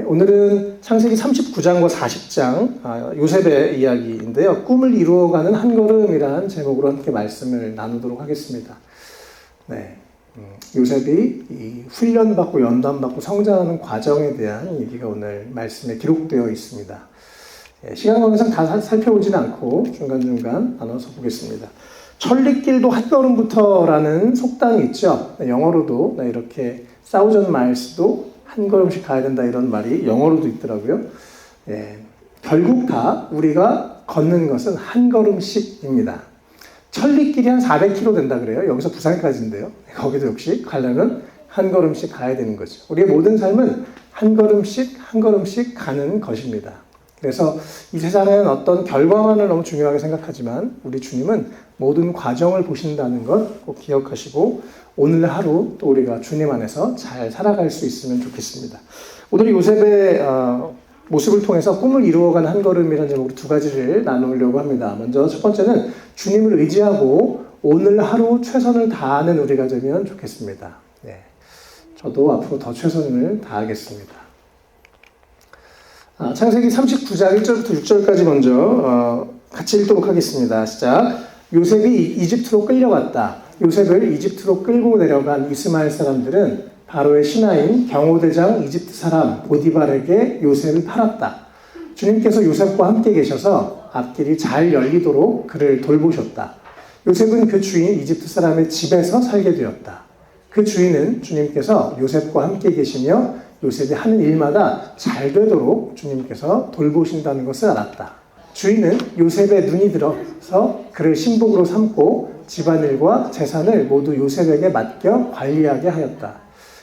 오늘은 창세기 39장과 40장 요셉의 이야기인데요. 꿈을 이루어가는 한 걸음이라는 제목으로 함께 말씀을 나누도록 하겠습니다. 네, 요셉이 이 훈련받고 연단받고 성장하는 과정에 대한 얘기가 오늘 말씀에 기록되어 있습니다. 시간 관계상 다 살펴보지는 않고 중간중간 나눠서 보겠습니다. 천리길도 한 걸음부터라는 속담이 있죠. 영어로도 이렇게 사우전 마일스도 한 걸음씩 가야 된다 이런 말이 영어로도 있더라고요. 결국 다 우리가 걷는 것은 한 걸음씩입니다. 천리길이 한 400km 된다 그래요. 여기서 부산까지인데요. 거기도 역시 가려면 한 걸음씩 가야 되는 거죠. 우리의 모든 삶은 한 걸음씩 한 걸음씩 가는 것입니다. 그래서 이 세상에는 어떤 결과만을 너무 중요하게 생각하지만 우리 주님은 모든 과정을 보신다는 것 꼭 기억하시고 오늘 하루 또 우리가 주님 안에서 잘 살아갈 수 있으면 좋겠습니다. 오늘 요셉의 모습을 통해서 꿈을 이루어가는 한 걸음이라는 제목으로 두 가지를 나누려고 합니다. 먼저 첫 번째는 주님을 의지하고 오늘 하루 최선을 다하는 우리가 되면 좋겠습니다. 저도 앞으로 더 최선을 다하겠습니다. 창세기 39장 1절부터 6절까지 먼저 같이 읽도록 하겠습니다. 시작. 요셉이 이집트로 끌려갔다. 요셉을 이집트로 끌고 내려간 이스마엘 사람들은 바로의 신하인 경호대장 이집트 사람 보디발에게 요셉을 팔았다. 주님께서 요셉과 함께 계셔서 앞길이 잘 열리도록 그를 돌보셨다. 요셉은 그 주인 이집트 사람의 집에서 살게 되었다. 그 주인은 주님께서 요셉과 함께 계시며 요셉이 하는 일마다 잘 되도록 주님께서 돌보신다는 것을 알았다. 주인은 요셉의 눈이 들어서 그를 신복으로 삼고 집안일과 재산을 모두 요셉에게 맡겨 관리하게 하였다.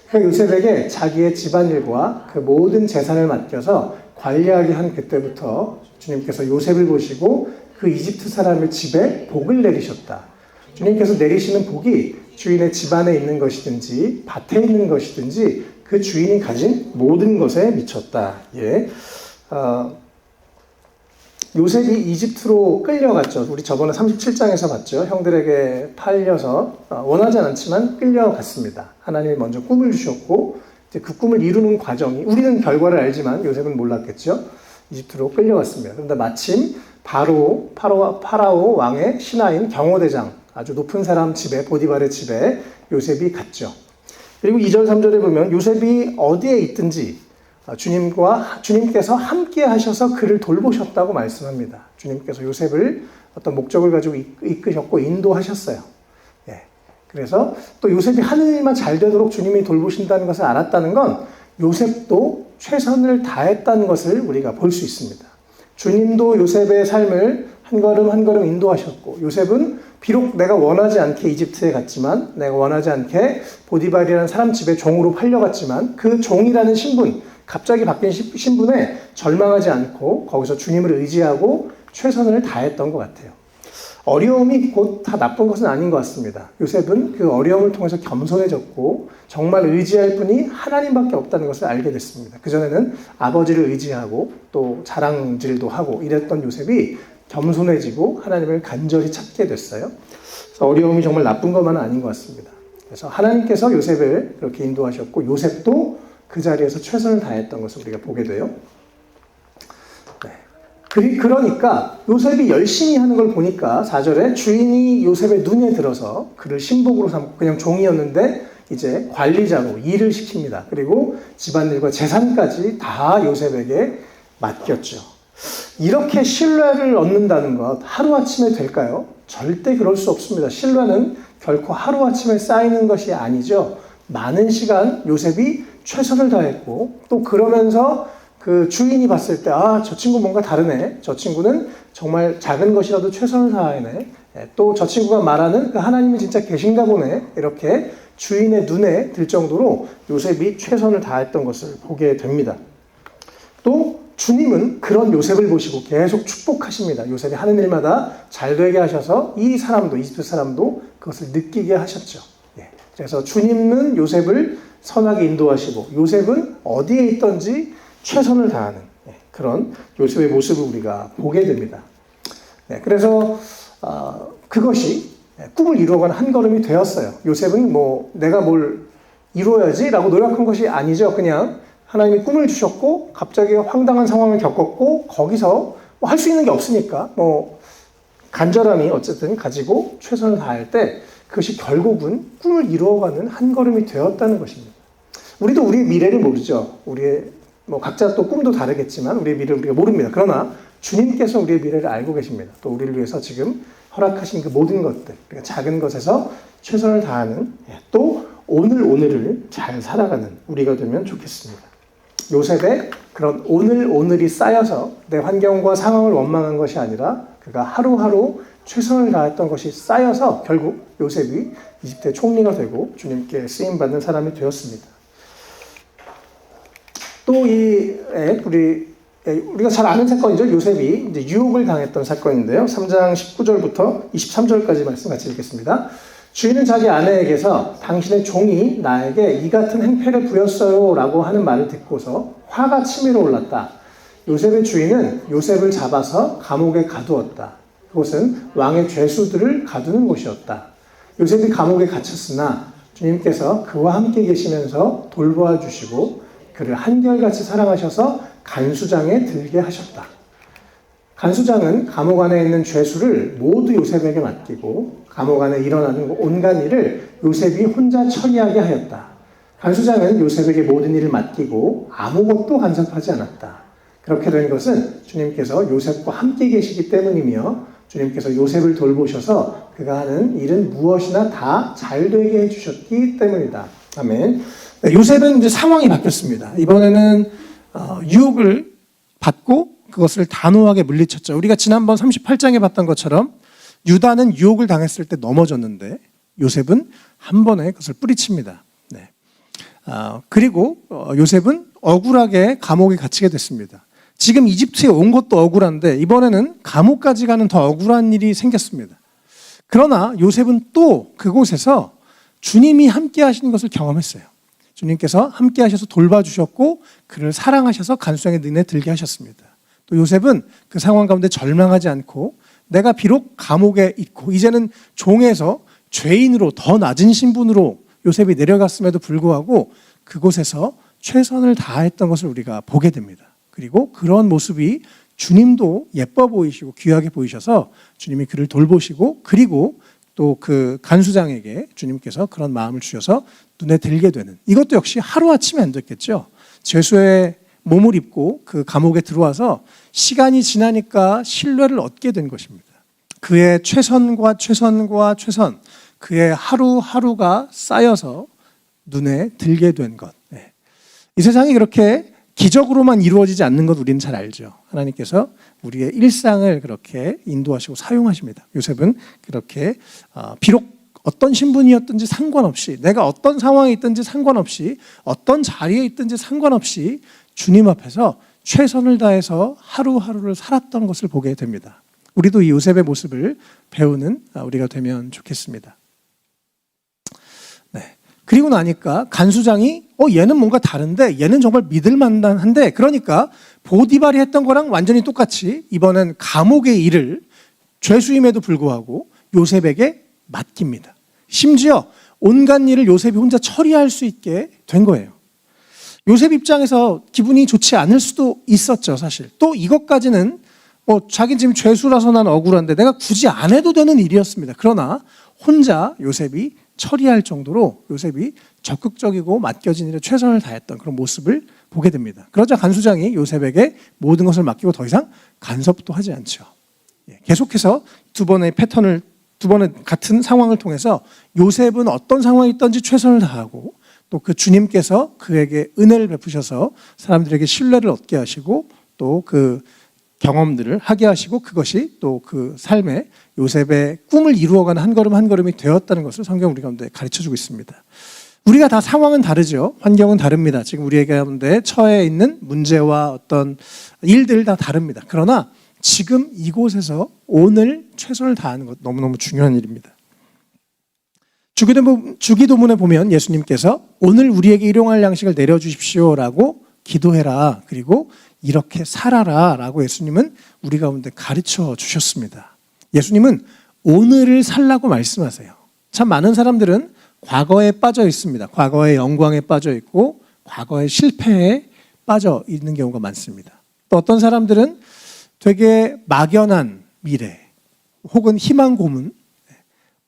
그러니까 요셉에게 자기의 집안일과 그 모든 재산을 맡겨서 관리하게 한 그때부터 주님께서 요셉을 보시고 그 이집트 사람의 집에 복을 내리셨다. 주님께서 내리시는 복이 주인의 집안에 있는 것이든지 밭에 있는 것이든지 그 주인이 가진 모든 것에 미쳤다. 요셉이 이집트로 끌려갔죠. 우리 저번에 37장에서 봤죠. 형들에게 팔려서 원하지 않지만 끌려갔습니다. 하나님이 먼저 꿈을 주셨고 이제 그 꿈을 이루는 과정이 우리는 결과를 알지만 요셉은 몰랐겠죠. 이집트로 끌려갔습니다. 그런데 마침 파라오 왕의 신하인 경호대장 아주 높은 사람 집에 보디발의 집에 요셉이 갔죠. 그리고 2절 3절에 보면 요셉이 어디에 있든지 주님께서 함께 하셔서 그를 돌보셨다고 말씀합니다. 주님께서 요셉을 어떤 목적을 가지고 이끄셨고 인도하셨어요. 그래서 또 요셉이 하는 일만 잘 되도록 주님이 돌보신다는 것을 알았다는 건 요셉도 최선을 다했다는 것을 우리가 볼 수 있습니다. 주님도 요셉의 삶을 한 걸음 한 걸음 인도하셨고 요셉은 비록 내가 원하지 않게 이집트에 갔지만 내가 원하지 않게 보디발이라는 사람 집에 종으로 팔려갔지만 그 종이라는 신분 갑자기 바뀐 신분에 절망하지 않고 거기서 주님을 의지하고 최선을 다했던 것 같아요. 어려움이 곧 다 나쁜 것은 아닌 것 같습니다. 요셉은 그 어려움을 통해서 겸손해졌고 정말 의지할 분이 하나님밖에 없다는 것을 알게 됐습니다. 그전에는 아버지를 의지하고 또 자랑질도 하고 이랬던 요셉이 겸손해지고 하나님을 간절히 찾게 됐어요. 그래서 어려움이 정말 나쁜 것만은 아닌 것 같습니다. 그래서 하나님께서 요셉을 그렇게 인도하셨고 요셉도 그 자리에서 최선을 다했던 것을 우리가 보게 돼요. 그러니까 요셉이 열심히 하는 걸 보니까 4절에 주인이 요셉의 눈에 들어서 그를 신복으로 삼고 그냥 종이었는데 이제 관리자로 일을 시킵니다. 그리고 집안일과 재산까지 다 요셉에게 맡겼죠. 이렇게 신뢰를 얻는다는 것 하루아침에 될까요? 절대 그럴 수 없습니다. 신뢰는 결코 하루아침에 쌓이는 것이 아니죠. 많은 시간 요셉이 최선을 다했고 또 그러면서 그 주인이 봤을 때 저 친구 뭔가 다르네. 저 친구는 정말 작은 것이라도 최선을 다하네. 또 저 친구가 말하는 그 하나님이 진짜 계신가 보네. 이렇게 주인의 눈에 들 정도로 요셉이 최선을 다했던 것을 보게 됩니다. 또 주님은 그런 요셉을 보시고 계속 축복하십니다. 요셉이 하는 일마다 잘 되게 하셔서 이 사람도 이집트 사람도 그것을 느끼게 하셨죠. 그래서 주님은 요셉을 선하게 인도하시고 요셉은 어디에 있든지 최선을 다하는 그런 요셉의 모습을 우리가 보게 됩니다. 그래서 그것이 꿈을 이루어가는 한 걸음이 되었어요. 요셉은 내가 뭘 이루어야지 라고 노력한 것이 아니죠. 그냥 하나님이 꿈을 주셨고 갑자기 황당한 상황을 겪었고 거기서 뭐 할 수 있는 게 없으니까 뭐 간절함이 어쨌든 가지고 최선을 다할 때 그것이 결국은 꿈을 이루어가는 한 걸음이 되었다는 것입니다. 우리도 우리의 미래를 모르죠. 우리의 뭐 각자 또 꿈도 다르겠지만 우리의 미래를 우리가 모릅니다. 그러나 주님께서 우리의 미래를 알고 계십니다. 또 우리를 위해서 지금 허락하신 그 모든 것들, 그러니까 작은 것에서 최선을 다하는 또 오늘을 잘 살아가는 우리가 되면 좋겠습니다. 요셉의 그런 오늘이 쌓여서 내 환경과 상황을 원망한 것이 아니라 그가 하루하루 최선을 다했던 것이 쌓여서 결국 요셉이 이집트의 총리가 되고 주님께 쓰임받는 사람이 되었습니다. 또 우리가 잘 아는 사건이죠. 요셉이 이제 유혹을 당했던 사건인데요. 3장 19절부터 23절까지 말씀 같이 읽겠습니다. 주인은 자기 아내에게서 당신의 종이 나에게 이 같은 행패를 부렸어요 라고 하는 말을 듣고서 화가 치밀어 올랐다. 요셉의 주인은 요셉을 잡아서 감옥에 가두었다. 그곳은 왕의 죄수들을 가두는 곳이었다. 요셉이 감옥에 갇혔으나 주님께서 그와 함께 계시면서 돌보아 주시고 그를 한결같이 사랑하셔서 간수장에 들게 하셨다. 간수장은 감옥 안에 있는 죄수를 모두 요셉에게 맡기고 감옥 안에 일어나는 온갖 일을 요셉이 혼자 처리하게 하였다. 간수장은 요셉에게 모든 일을 맡기고 아무것도 간섭하지 않았다. 그렇게 된 것은 주님께서 요셉과 함께 계시기 때문이며 주님께서 요셉을 돌보셔서 그가 하는 일은 무엇이나 다 잘되게 해주셨기 때문이다. 아멘. 요셉은 이제 상황이 바뀌었습니다. 이번에는 유혹을 받고 그것을 단호하게 물리쳤죠. 우리가 지난번 38장에 봤던 것처럼 유다는 유혹을 당했을 때 넘어졌는데 요셉은 한 번에 그것을 뿌리칩니다. 네. 그리고 요셉은 억울하게 감옥에 갇히게 됐습니다. 지금 이집트에 온 것도 억울한데 이번에는 감옥까지 가는 더 억울한 일이 생겼습니다. 그러나 요셉은 또 그곳에서 주님이 함께 하시는 것을 경험했어요. 주님께서 함께 하셔서 돌봐주셨고 그를 사랑하셔서 간수장의 눈에 들게 하셨습니다. 또 요셉은 그 상황 가운데 절망하지 않고 내가 비록 감옥에 있고 이제는 종에서 죄인으로 더 낮은 신분으로 요셉이 내려갔음에도 불구하고 그곳에서 최선을 다했던 것을 우리가 보게 됩니다. 그리고 그런 모습이 주님도 예뻐 보이시고 귀하게 보이셔서 주님이 그를 돌보시고 그리고 또 그 간수장에게 주님께서 그런 마음을 주셔서 눈에 들게 되는, 이것도 역시 하루아침에 안 됐겠죠. 죄수의 몸을 입고 그 감옥에 들어와서 시간이 지나니까 신뢰를 얻게 된 것입니다. 그의 최선과 그의 하루하루가 쌓여서 눈에 들게 된 것. 이 세상이 그렇게 기적으로만 이루어지지 않는 것 우리는 잘 알죠. 하나님께서 우리의 일상을 그렇게 인도하시고 사용하십니다. 요셉은 그렇게 비록 어떤 신분이었든지 상관없이, 내가 어떤 상황에 있든지 상관없이, 어떤 자리에 있든지 상관없이 주님 앞에서 최선을 다해서 하루하루를 살았던 것을 보게 됩니다. 우리도 이 요셉의 모습을 배우는 우리가 되면 좋겠습니다. 네. 그리고 나니까 간수장이 얘는 뭔가 다른데, 얘는 정말 믿을 만한데, 그러니까 보디발이 했던 거랑 완전히 똑같이 이번엔 감옥의 일을 죄수임에도 불구하고 요셉에게 맡깁니다. 심지어 온갖 일을 요셉이 혼자 처리할 수 있게 된 거예요. 요셉 입장에서 기분이 좋지 않을 수도 있었죠, 사실. 또 이것까지는 자긴 지금 죄수라서 난 억울한데 내가 굳이 안 해도 되는 일이었습니다. 그러나 혼자 요셉이 처리할 정도로 요셉이 적극적이고 맡겨진 일에 최선을 다했던 그런 모습을 보게 됩니다. 그러자 간수장이 요셉에게 모든 것을 맡기고 더 이상 간섭도 하지 않죠. 계속해서 두 번의 같은 상황을 통해서 요셉은 어떤 상황이 있든지 최선을 다하고 또 그 주님께서 그에게 은혜를 베푸셔서 사람들에게 신뢰를 얻게 하시고 또 그 경험들을 하게 하시고 그것이 또 그 삶에 요셉의 꿈을 이루어가는 한 걸음 한 걸음이 되었다는 것을 성경 우리 가운데 가르쳐주고 있습니다. 우리가 다 상황은 다르죠. 환경은 다릅니다. 지금 우리 가운데 처해 있는 문제와 어떤 일들 다 다릅니다. 그러나 지금 이곳에서 오늘 최선을 다하는 것 너무너무 중요한 일입니다. 주기도문에 보면 예수님께서 오늘 우리에게 일용할 양식을 내려주십시오라고 기도해라. 그리고 이렇게 살아라 라고 예수님은 우리 가운데 가르쳐 주셨습니다. 예수님은 오늘을 살라고 말씀하세요. 참 많은 사람들은 과거에 빠져 있습니다. 과거의 영광에 빠져 있고 과거의 실패에 빠져 있는 경우가 많습니다. 또 어떤 사람들은 되게 막연한 미래 혹은 희망 고문,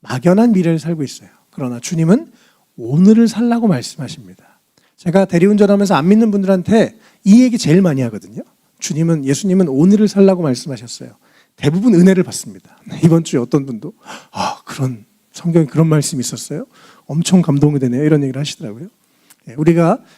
막연한 미래를 살고 있어요. 그러나 주님은 오늘을 살라고 말씀하십니다. 제가 대리운전하면서 안 믿는 분들한테 이 얘기 제일 많이 하거든요. 예수님은 오늘을 살라고 말씀하셨어요. 대부분 은혜를 받습니다. 이번 주에 어떤 분도 그런 성경에 그런 말씀이 있었어요? 엄청 감동이 되네요. 이런 얘기를 하시더라고요.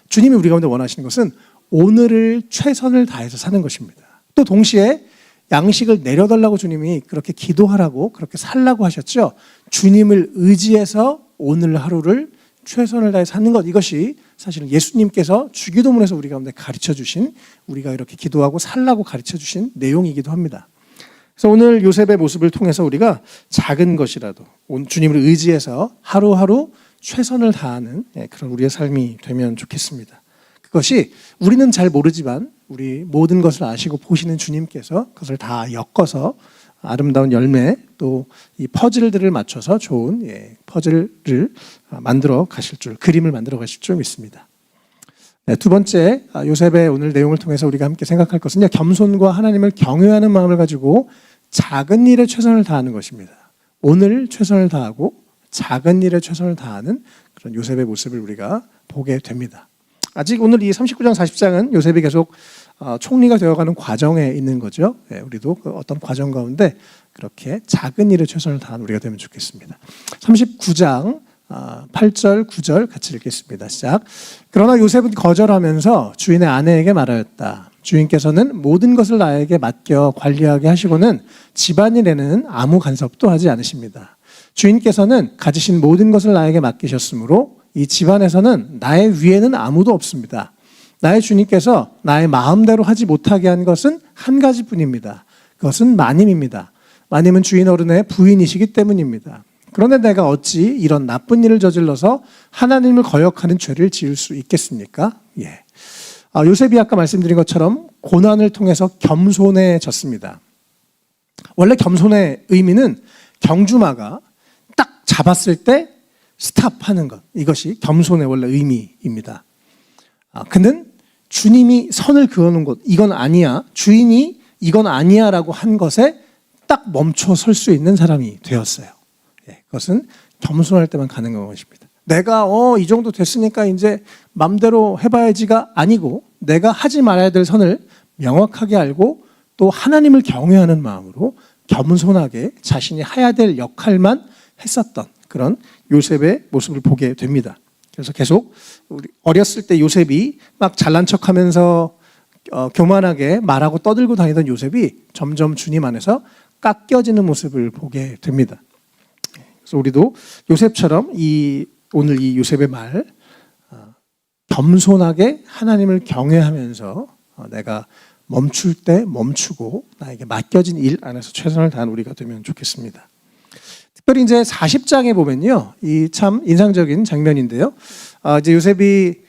주님이 우리 가운데 원하시는 것은 오늘을 최선을 다해서 사는 것입니다. 또 동시에 양식을 내려달라고 주님이 그렇게 기도하라고 그렇게 살라고 하셨죠. 주님을 의지해서 오늘 하루를 최선을 다해 사는 것, 이것이 사실은 예수님께서 주기도문에서 우리 가운데 가르쳐 주신, 우리가 이렇게 기도하고 살라고 가르쳐 주신 내용이기도 합니다. 그래서 오늘 요셉의 모습을 통해서 우리가 작은 것이라도 주님을 의지해서 하루하루 최선을 다하는 그런 우리의 삶이 되면 좋겠습니다. 그것이 우리는 잘 모르지만 우리 모든 것을 아시고 보시는 주님께서 그것을 다 엮어서 아름다운 열매, 또 이 퍼즐들을 맞춰서 좋은 퍼즐을 만들어 가실 줄, 그림을 만들어 가실 줄 믿습니다. 두 번째, 요셉의 오늘 내용을 통해서 우리가 함께 생각할 것은요, 겸손과 하나님을 경외하는 마음을 가지고 작은 일에 최선을 다하는 것입니다. 오늘 최선을 다하고 작은 일에 최선을 다하는 그런 요셉의 모습을 우리가 보게 됩니다. 아직 오늘 이 39장, 40장은 요셉이 계속 총리가 되어가는 과정에 있는 거죠. 우리도 그 어떤 과정 가운데 그렇게 작은 일에 최선을 다하는 우리가 되면 좋겠습니다. 39장 8절, 9절 같이 읽겠습니다. 시작. 그러나 요셉은 거절하면서 주인의 아내에게 말하였다. 주인께서는 모든 것을 나에게 맡겨 관리하게 하시고는 집안일에는 아무 간섭도 하지 않으십니다. 주인께서는 가지신 모든 것을 나에게 맡기셨으므로 이 집안에서는 나의 위에는 아무도 없습니다. 나의 주님께서 나의 마음대로 하지 못하게 한 것은 한 가지뿐입니다. 그것은 마님입니다. 마님은 주인 어른의 부인이시기 때문입니다. 그런데 내가 어찌 이런 나쁜 일을 저질러서 하나님을 거역하는 죄를 지을 수 있겠습니까? 요셉이 아까 말씀드린 것처럼 고난을 통해서 겸손해졌습니다. 원래 겸손의 의미는 경주마가 딱 잡았을 때 스탑하는 것, 이것이 겸손의 원래 의미입니다. 그는 주님이 선을 그어놓은 것, 이건 아니야, 주인이 이건 아니야 라고 한 것에 딱 멈춰 설 수 있는 사람이 되었어요. 그것은 겸손할 때만 가능한 것입니다. 내가 이 정도 됐으니까 이제 맘대로 해봐야지가 아니고, 내가 하지 말아야 될 선을 명확하게 알고 또 하나님을 경외하는 마음으로 겸손하게 자신이 해야 될 역할만 했었던 그런 요셉의 모습을 보게 됩니다. 그래서 계속 우리 어렸을 때 요셉이 막 잘난 척하면서 교만하게 말하고 떠들고 다니던 요셉이 점점 주님 안에서 깎여지는 모습을 보게 됩니다. 그래서 우리도 요셉처럼 오늘 이 요셉의 말, 겸손하게 하나님을 경외하면서 내가 멈출 때 멈추고 나에게 맡겨진 일 안에서 최선을 다하는 우리가 되면 좋겠습니다. 특별히 이제 40장에 보면요, 이 참 인상적인 장면인데요. 이제 요셉이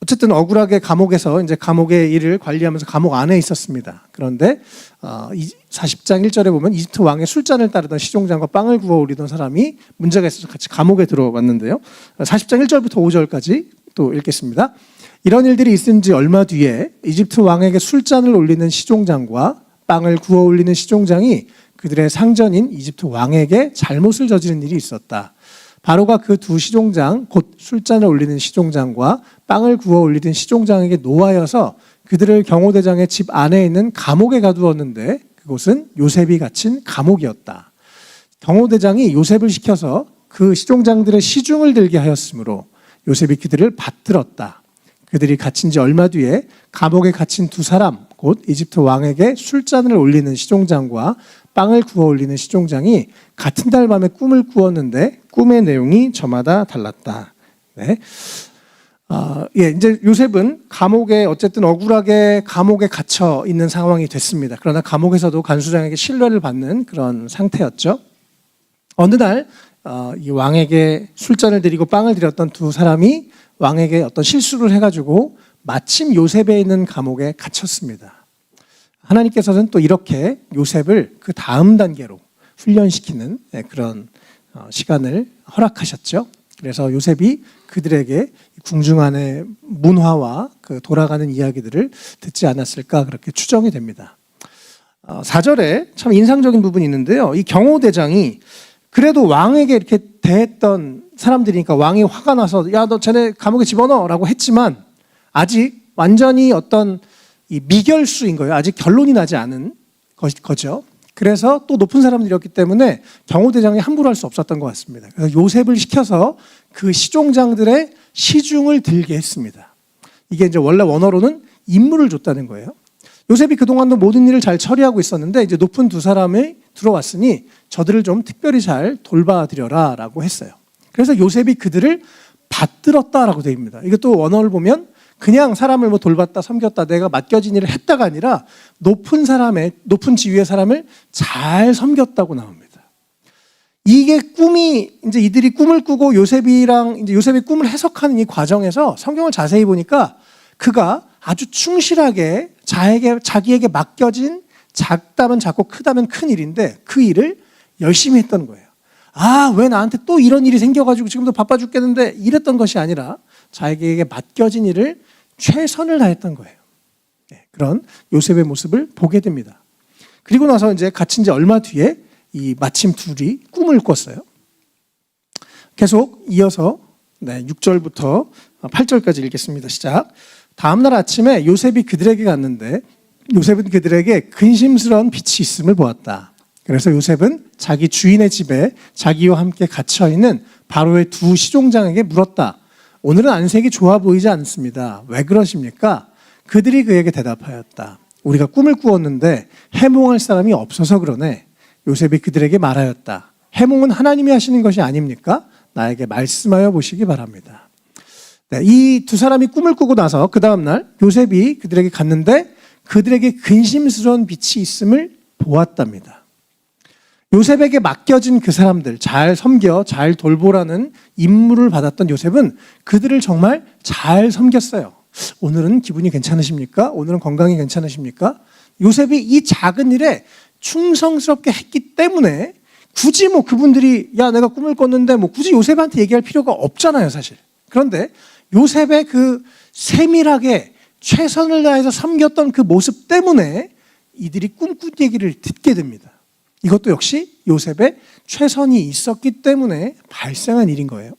어쨌든 억울하게 감옥에서 이제 감옥의 일을 관리하면서 감옥 안에 있었습니다. 그런데 40장 1절에 보면 이집트 왕의 술잔을 따르던 시종장과 빵을 구워 올리던 사람이 문제가 있어서 같이 감옥에 들어왔는데요. 40장 1절부터 5절까지 또 읽겠습니다. 이런 일들이 있은 지 얼마 뒤에 이집트 왕에게 술잔을 올리는 시종장과 빵을 구워 올리는 시종장이 그들의 상전인 이집트 왕에게 잘못을 저지른 일이 있었다. 바로가 그 두 시종장, 곧 술잔을 올리는 시종장과 빵을 구워 올리던 시종장에게 노하여서 그들을 경호대장의 집 안에 있는 감옥에 가두었는데 그곳은 요셉이 갇힌 감옥이었다. 경호대장이 요셉을 시켜서 그 시종장들의 시중을 들게 하였으므로 요셉이 그들을 받들었다. 그들이 갇힌 지 얼마 뒤에 감옥에 갇힌 두 사람, 곧 이집트 왕에게 술잔을 올리는 시종장과 빵을 구워 올리는 시종장이 같은 달 밤에 꿈을 꾸었는데 꿈의 내용이 저마다 달랐다. 이제 요셉은 감옥에 어쨌든 억울하게 감옥에 갇혀 있는 상황이 됐습니다. 그러나 감옥에서도 간수장에게 신뢰를 받는 그런 상태였죠. 어느 날 이 왕에게 술잔을 드리고 빵을 드렸던 두 사람이 왕에게 어떤 실수를 해가지고 마침 요셉에 있는 감옥에 갇혔습니다. 하나님께서는 또 이렇게 요셉을 그 다음 단계로 훈련시키는 그런 시간을 허락하셨죠. 그래서 요셉이 그들에게 궁중 안의 문화와 그 돌아가는 이야기들을 듣지 않았을까 그렇게 추정이 됩니다. 4절에 참 인상적인 부분이 있는데요. 이 경호대장이 그래도 왕에게 이렇게 대했던 사람들이니까 왕이 화가 나서 야, 너 쟤네 감옥에 집어넣어라고 했지만 아직 완전히 어떤 이 미결수인 거예요. 아직 결론이 나지 않은 거죠. 그래서 또 높은 사람들이었기 때문에 경호대장이 함부로 할 수 없었던 것 같습니다. 그래서 요셉을 시켜서 그 시종장들의 시중을 들게 했습니다. 이게 이제 원래 원어로는 임무를 줬다는 거예요. 요셉이 그동안도 모든 일을 잘 처리하고 있었는데 이제 높은 두 사람이 들어왔으니 저들을 좀 특별히 잘 돌봐드려라 라고 했어요. 그래서 요셉이 그들을 받들었다라고 되어 있습니다. 이것도 원어를 보면 그냥 사람을 뭐 돌봤다, 섬겼다, 내가 맡겨진 일을 했다가 아니라 높은 지위의 사람을 잘 섬겼다고 나옵니다. 이게 이제 이들이 꿈을 꾸고 이제 요셉이 꿈을 해석하는 이 과정에서 성경을 자세히 보니까 그가 아주 충실하게 자기에게 맡겨진 작다면 작고 크다면 큰 일인데 그 일을 열심히 했던 거예요. 아, 왜 나한테 또 이런 일이 생겨가지고 지금도 바빠 죽겠는데 이랬던 것이 아니라 자기에게 맡겨진 일을 최선을 다했던 거예요. 그런 요셉의 모습을 보게 됩니다. 그리고 나서 이제 갇힌 지 얼마 뒤에 마침 둘이 꿈을 꿨어요. 계속 이어서 6절부터 8절까지 읽겠습니다. 시작. 다음 날 아침에 요셉이 그들에게 갔는데 요셉은 그들에게 근심스러운 빛이 있음을 보았다. 그래서 요셉은 자기 주인의 집에 자기와 함께 갇혀있는 바로의 두 시종장에게 물었다. 오늘은 안색이 좋아 보이지 않습니다. 왜 그러십니까? 그들이 그에게 대답하였다. 우리가 꿈을 꾸었는데 해몽할 사람이 없어서 그러네. 요셉이 그들에게 말하였다. 해몽은 하나님이 하시는 것이 아닙니까? 나에게 말씀하여 보시기 바랍니다. 이 두 사람이 꿈을 꾸고 나서 그 다음날 요셉이 그들에게 갔는데 그들에게 근심스러운 빛이 있음을 보았답니다. 요셉에게 맡겨진 그 사람들, 잘 섬겨, 잘 돌보라는 임무를 받았던 요셉은 그들을 정말 잘 섬겼어요. 오늘은 기분이 괜찮으십니까? 오늘은 건강이 괜찮으십니까? 요셉이 이 작은 일에 충성스럽게 했기 때문에 굳이 그분들이 야, 내가 꿈을 꿨는데 굳이 요셉한테 얘기할 필요가 없잖아요, 사실. 그런데 요셉의 그 세밀하게 최선을 다해서 섬겼던 그 모습 때문에 이들이 꿈꾼 얘기를 듣게 됩니다. 이것도 역시 요셉의 최선이 있었기 때문에 발생한 일인 거예요.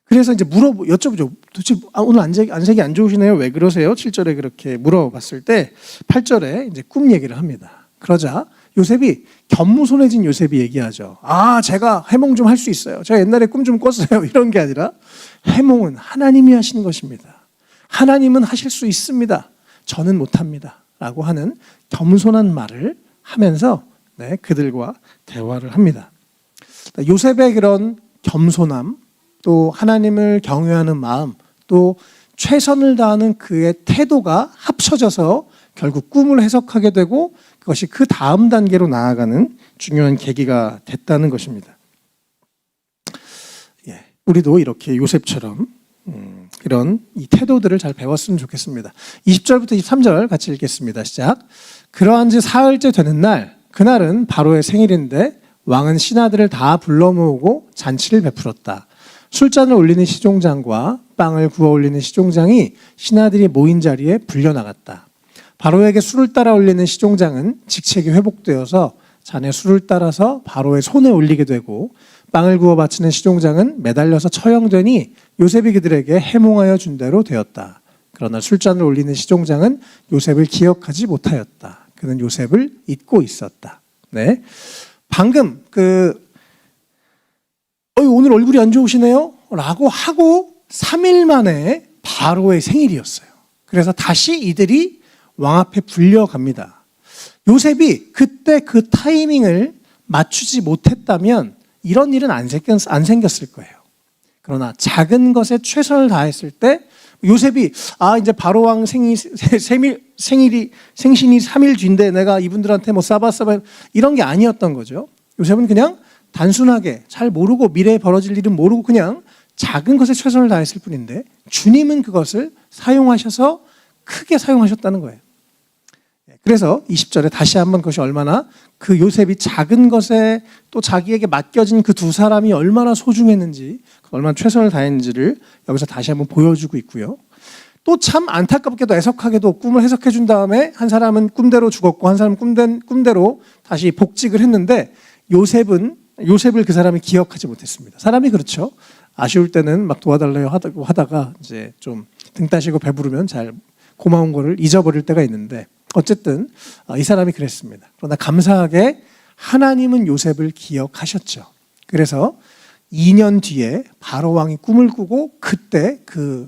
그래서 이제 여쭤보죠. 도대체 오늘 안색이 안 좋으시네요. 왜 그러세요? 7절에 그렇게 물어봤을 때 8절에 이제 꿈 얘기를 합니다. 그러자 요셉이 겸손해진 요셉이 얘기하죠. 아, 제가 해몽 좀 할 수 있어요. 제가 옛날에 꿈 좀 꿨어요. 이런 게 아니라 해몽은 하나님이 하시는 것입니다. 하나님은 하실 수 있습니다. 저는 못합니다. 라고 하는 겸손한 말을 하면서 그들과 대화를 합니다. 요셉의 그런 겸손함, 또 하나님을 경외하는 마음, 또 최선을 다하는 그의 태도가 합쳐져서 결국 꿈을 해석하게 되고 그것이 그 다음 단계로 나아가는 중요한 계기가 됐다는 것입니다. 우리도 이렇게 요셉처럼 이런 이 태도들을 잘 배웠으면 좋겠습니다. 20절부터 23절 같이 읽겠습니다. 시작. 그러한 지 사흘째 되는 날, 그날은 바로의 생일인데 왕은 신하들을 다 불러 모으고 잔치를 베풀었다. 술잔을 올리는 시종장과 빵을 구워 올리는 시종장이 신하들이 모인 자리에 불려나갔다. 바로에게 술을 따라 올리는 시종장은 직책이 회복되어서 잔에 술을 따라서 바로의 손에 올리게 되고 빵을 구워 바치는 시종장은 매달려서 처형되니 요셉이 그들에게 해몽하여 준 대로 되었다. 그러나 술잔을 올리는 시종장은 요셉을 기억하지 못하였다. 그는 요셉을 잊고 있었다. 방금 오늘 얼굴이 안 좋으시네요? 라고 하고 3일 만에 바로의 생일이었어요. 그래서 다시 이들이 왕 앞에 불려갑니다. 요셉이 그때 그 타이밍을 맞추지 못했다면 이런 일은 안 생겼을 거예요. 그러나 작은 것에 최선을 다했을 때 요셉이 이제 바로 왕 생신이 3일 뒤인데 내가 이분들한테 싸바싸바 이런 게 아니었던 거죠. 요셉은 그냥 단순하게 잘 모르고 미래에 벌어질 일은 모르고 그냥 작은 것에 최선을 다했을 뿐인데 주님은 그것을 사용하셔서 크게 사용하셨다는 거예요. 그래서 20절에 다시 한번 그것이 얼마나 그 요셉이 작은 것에 또 자기에게 맡겨진 그 두 사람이 얼마나 소중했는지, 얼마나 최선을 다했는지를 여기서 다시 한번 보여주고 있고요. 또 참 안타깝게도 애석하게도 꿈을 해석해 준 다음에 한 사람은 꿈대로 죽었고 한 사람은 꿈대로 다시 복직을 했는데 요셉을 그 사람이 기억하지 못했습니다. 사람이 그렇죠. 아쉬울 때는 막 도와달래요 하다가 이제 좀 등 따시고 배부르면 잘 고마운 거를 잊어버릴 때가 있는데 어쨌든 이 사람이 그랬습니다. 그러나 감사하게 하나님은 요셉을 기억하셨죠. 그래서 2년 뒤에 바로 왕이 꿈을 꾸고 그때 그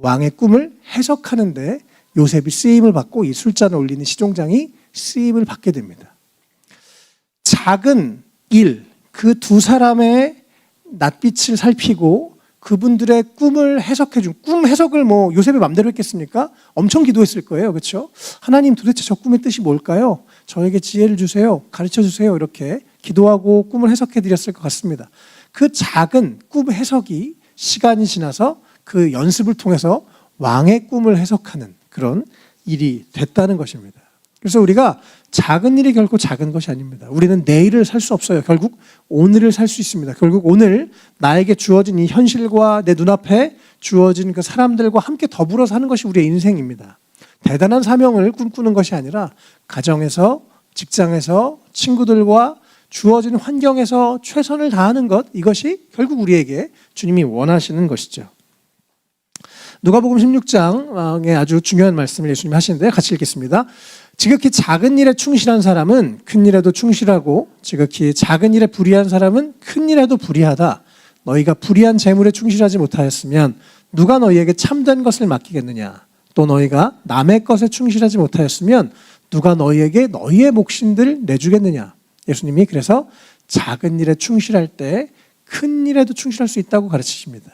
왕의 꿈을 해석하는데 요셉이 쓰임을 받고 이 술잔을 올리는 시종장이 쓰임을 받게 됩니다. 작은 일, 그 두 사람의 낯빛을 살피고 그분들의 꿈을 해석해준, 꿈 해석을 뭐 요셉이 맘대로 했겠습니까? 엄청 기도했을 거예요. 그렇죠? 하나님 도대체 저 꿈의 뜻이 뭘까요? 저에게 지혜를 주세요. 가르쳐 주세요. 이렇게 기도하고 꿈을 해석해 드렸을 것 같습니다. 그 작은 꿈 해석이 시간이 지나서 그 연습을 통해서 왕의 꿈을 해석하는 그런 일이 됐다는 것입니다. 그래서 우리가 작은 일이 결코 작은 것이 아닙니다. 우리는 내일을 살 수 없어요. 결국 오늘을 살 수 있습니다. 결국 오늘 나에게 주어진 이 현실과 내 눈앞에 주어진 그 사람들과 함께 더불어 사는 것이 우리의 인생입니다. 대단한 사명을 꿈꾸는 것이 아니라 가정에서, 직장에서, 친구들과 주어진 환경에서 최선을 다하는 것, 이것이 결국 우리에게 주님이 원하시는 것이죠. 누가복음 16장에 아주 중요한 말씀을 예수님이 하시는데 같이 읽겠습니다. 지극히 작은 일에 충실한 사람은 큰 일에도 충실하고 지극히 작은 일에 불의한 사람은 큰 일에도 불의하다. 너희가 불의한 재물에 충실하지 못하였으면 누가 너희에게 참된 것을 맡기겠느냐. 또 너희가 남의 것에 충실하지 못하였으면 누가 너희에게 너희의 몫인들 내주겠느냐. 예수님이 그래서 작은 일에 충실할 때 큰 일에도 충실할 수 있다고 가르치십니다.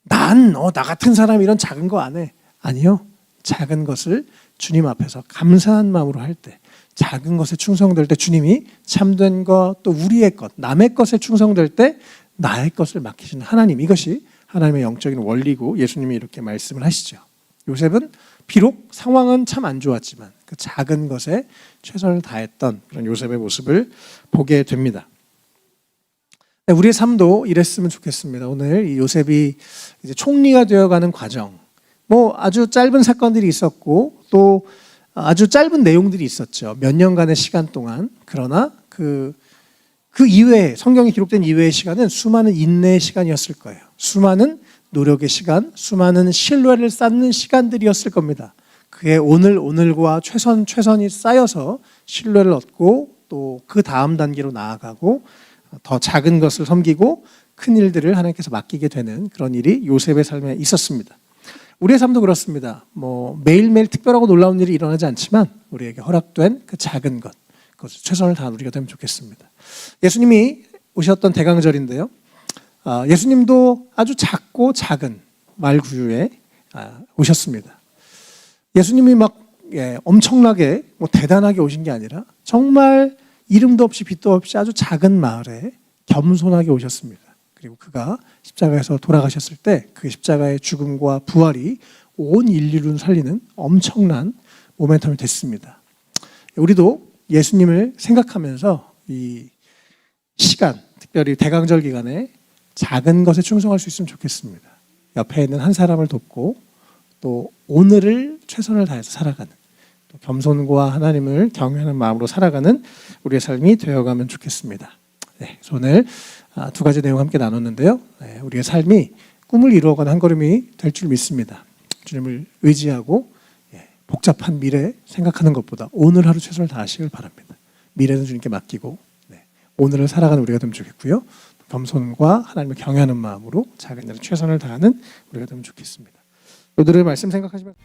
나 같은 사람이 이런 작은 거 안 해. 아니요. 작은 것을 주님 앞에서 감사한 마음으로 할 때, 작은 것에 충성될 때 주님이 참된 것, 또 우리의 것, 남의 것에 충성될 때 나의 것을 맡기시는 하나님, 이것이 하나님의 영적인 원리고 예수님이 이렇게 말씀을 하시죠. 요셉은 비록 상황은 참 안 좋았지만 그 작은 것에 최선을 다했던 그런 요셉의 모습을 보게 됩니다. 우리의 삶도 이랬으면 좋겠습니다. 오늘 이 요셉이 이제 총리가 되어가는 과정, 뭐 아주 짧은 사건들이 있었고 또 아주 짧은 내용들이 있었죠. 몇 년간의 시간 동안. 그러나 그 이외에, 성경에 기록된 이외의 시간은 수많은 인내의 시간이었을 거예요. 수많은 노력의 시간, 수많은 신뢰를 쌓는 시간들이었을 겁니다. 그의 오늘과 최선이 쌓여서 신뢰를 얻고 또 그 다음 단계로 나아가고 더 작은 것을 섬기고 큰 일들을 하나님께서 맡기게 되는 그런 일이 요셉의 삶에 있었습니다. 우리의 삶도 그렇습니다. 뭐 매일매일 특별하고 놀라운 일이 일어나지 않지만 우리에게 허락된 그 작은 것, 그것을 최선을 다한 우리가 되면 좋겠습니다. 예수님이 오셨던 대강절인데요. 예수님도 아주 작고 작은 말구유에 오셨습니다. 예수님이 막 엄청나게 대단하게 오신 게 아니라 정말 이름도 없이 빛도 없이 아주 작은 마을에 겸손하게 오셨습니다. 그리고 그가 십자가에서 돌아가셨을 때 그 십자가의 죽음과 부활이 온 인류를 살리는 엄청난 모멘텀이 됐습니다. 우리도 예수님을 생각하면서 이 시간, 특별히 대강절 기간에 작은 것에 충성할 수 있으면 좋겠습니다. 옆에 있는 한 사람을 돕고 또 오늘을 최선을 다해서 살아가는, 또 겸손과 하나님을 경외하는 마음으로 살아가는 우리의 삶이 되어가면 좋겠습니다. 네, 오늘 두 가지 내용 함께 나눴는데요. 우리의 삶이 꿈을 이루어가는 한 걸음이 될 줄 믿습니다. 주님을 의지하고 복잡한 미래 생각하는 것보다 오늘 하루 최선을 다하시길 바랍니다. 미래는 주님께 맡기고 오늘을 살아가는 우리가 되면 좋겠고요. 겸손과 하나님을 경외하는 마음으로 작은 일에 최선을 다하는 우리가 되면 좋겠습니다. 오늘의 말씀 생각하시면